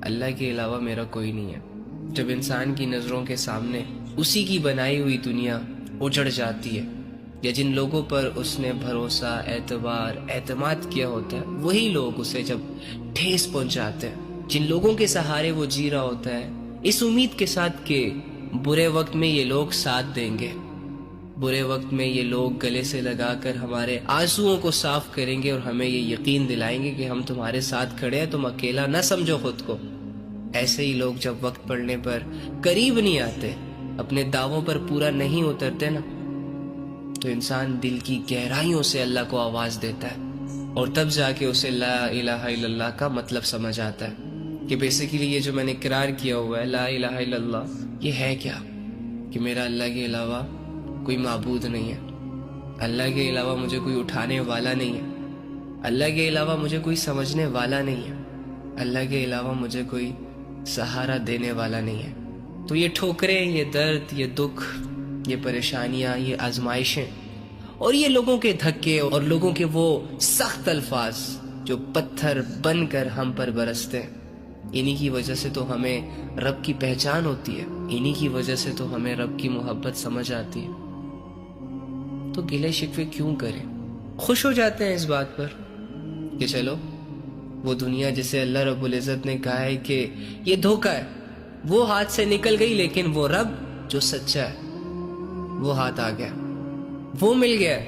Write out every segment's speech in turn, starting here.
اللہ کے علاوہ میرا کوئی نہیں ہے۔ جب انسان کی نظروں کے سامنے اسی کی بنائی ہوئی دنیا اجڑ جاتی ہے، یا جن لوگوں پر اس نے بھروسہ، اعتبار، اعتماد کیا ہوتا ہے، وہی لوگ اسے جب ٹھیس پہنچاتے ہیں، جن لوگوں کے سہارے وہ جی رہا ہوتا ہے اس امید کے ساتھ کہ برے وقت میں یہ لوگ ساتھ دیں گے، برے وقت میں یہ لوگ گلے سے لگا کر ہمارے آنسوؤں کو صاف کریں گے اور ہمیں یہ یقین دلائیں گے کہ ہم تمہارے ساتھ کھڑے ہیں، تم اکیلا نہ سمجھو خود کو۔ ایسے ہی لوگ جب وقت پڑنے پر قریب نہیں آتے، اپنے دعووں پر پورا نہیں اترتے نا، تو انسان دل کی گہرائیوں سے اللہ کو آواز دیتا ہے، اور تب جا کے اسے لا الہ الا اللہ کا مطلب سمجھ آتا ہے کہ بیسیکلی یہ جو میں نے اقرار کیا ہوا ہے لا الہ الا اللہ، یہ ہے کیا؟ کہ میرا اللہ کے علاوہ کوئی معبود نہیں ہے، اللہ کے علاوہ مجھے کوئی اٹھانے والا نہیں ہے، اللہ کے علاوہ مجھے کوئی سمجھنے والا نہیں ہے، اللہ کے علاوہ مجھے کوئی سہارا دینے والا نہیں ہے۔ تو یہ ٹھوکریں، یہ درد، یہ دکھ، یہ پریشانیاں، یہ آزمائشیں اور یہ لوگوں کے دھکے اور لوگوں کے وہ سخت الفاظ جو پتھر بن کر ہم پر برستے ہیں، انہی کی وجہ سے تو ہمیں رب کی پہچان ہوتی ہے، انہی کی وجہ سے تو ہمیں رب کی محبت سمجھ آتی ہے۔ تو گلے شکوے کیوں کریں؟ خوش ہو جاتے ہیں اس بات پر کہ چلو وہ دنیا جسے اللہ رب العزت نے کہا ہے کہ یہ دھوکہ ہے، وہ ہاتھ سے نکل گئی، لیکن وہ رب جو سچا ہے وہ ہاتھ آ گیا، وہ مل گیا۔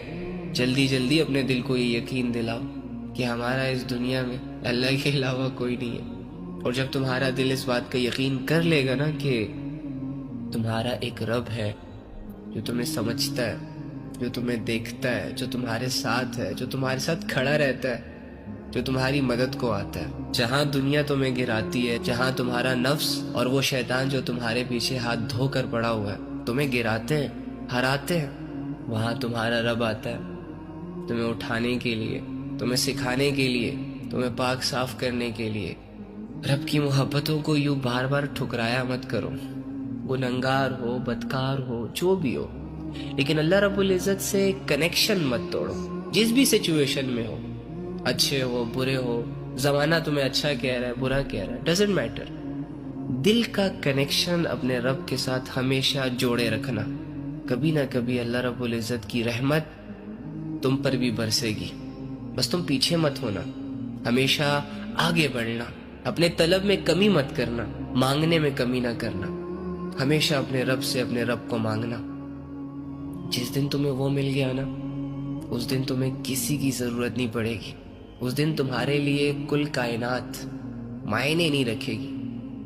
جلدی جلدی اپنے دل کو یہ یقین دلاؤ کہ ہمارا اس دنیا میں اللہ کے علاوہ کوئی نہیں ہے، اور جب تمہارا دل اس بات کا یقین کر لے گا نا کہ تمہارا ایک رب ہے جو تمہیں سمجھتا ہے، جو تمہیں دیکھتا ہے، جو تمہارے ساتھ ہے، جو تمہارے ساتھ کھڑا رہتا ہے، جو تمہاری مدد کو آتا ہے، جہاں دنیا تمہیں گراتی ہے، جہاں تمہارا نفس اور وہ شیطان جو تمہارے پیچھے ہاتھ دھو کر پڑا ہوا ہے تمہیں گراتے ہیں، ہراتے ہیں، وہاں تمہارا رب آتا ہے تمہیں اٹھانے کے لیے، تمہیں سکھانے کے لیے، تمہیں پاک صاف کرنے کے لیے۔ رب کی محبتوں کو یوں بار بار ٹھکرایا مت کرو، وہ ننگار ہو، بدکار ہو، جو بھی ہو، لیکن اللہ رب العزت سے کنیکشن مت توڑو، جس بھی سچویشن میں ہو، اچھے ہو، برے ہو، زمانہ تمہیں اچھا کہہ رہا ہے، برا کہہ رہا ہے، ڈزنٹ میٹر، دل کا کنیکشن اپنے رب کے ساتھ ہمیشہ جوڑے رکھنا۔ کبھی نہ کبھی اللہ رب العزت کی رحمت تم پر بھی برسے گی، بس تم پیچھے مت ہونا، ہمیشہ آگے بڑھنا، اپنے طلب میں کمی مت کرنا، مانگنے میں کمی نہ کرنا، ہمیشہ اپنے رب سے اپنے رب کو مانگنا۔ جس دن تمہیں وہ مل گیا نا، اس دن تمہیں کسی کی ضرورت نہیں پڑے گی، اس دن تمہارے لیے کل کائنات معنی نہیں رکھے گی۔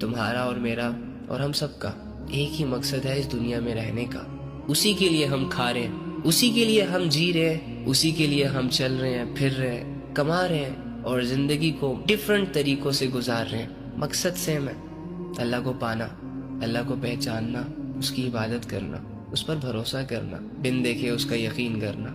تمہارا اور میرا اور ہم سب کا ایک ہی مقصد ہے اس دنیا میں رہنے کا، اسی کے لیے ہم کھا رہے ہیں، اسی کے لیے ہم جی رہے ہیں، اسی کے لیے ہم چل رہے ہیں، پھر رہے ہیں، کما رہے ہیں، اور زندگی کو ڈیفرنٹ طریقوں سے گزار رہے ہیں۔ مقصد سیم ہے، اللہ کو پانا، اللہ کو پہچاننا، اس کی عبادت کرنا، اس پر بھروسہ کرنا، بن دیکھے اس کا یقین کرنا۔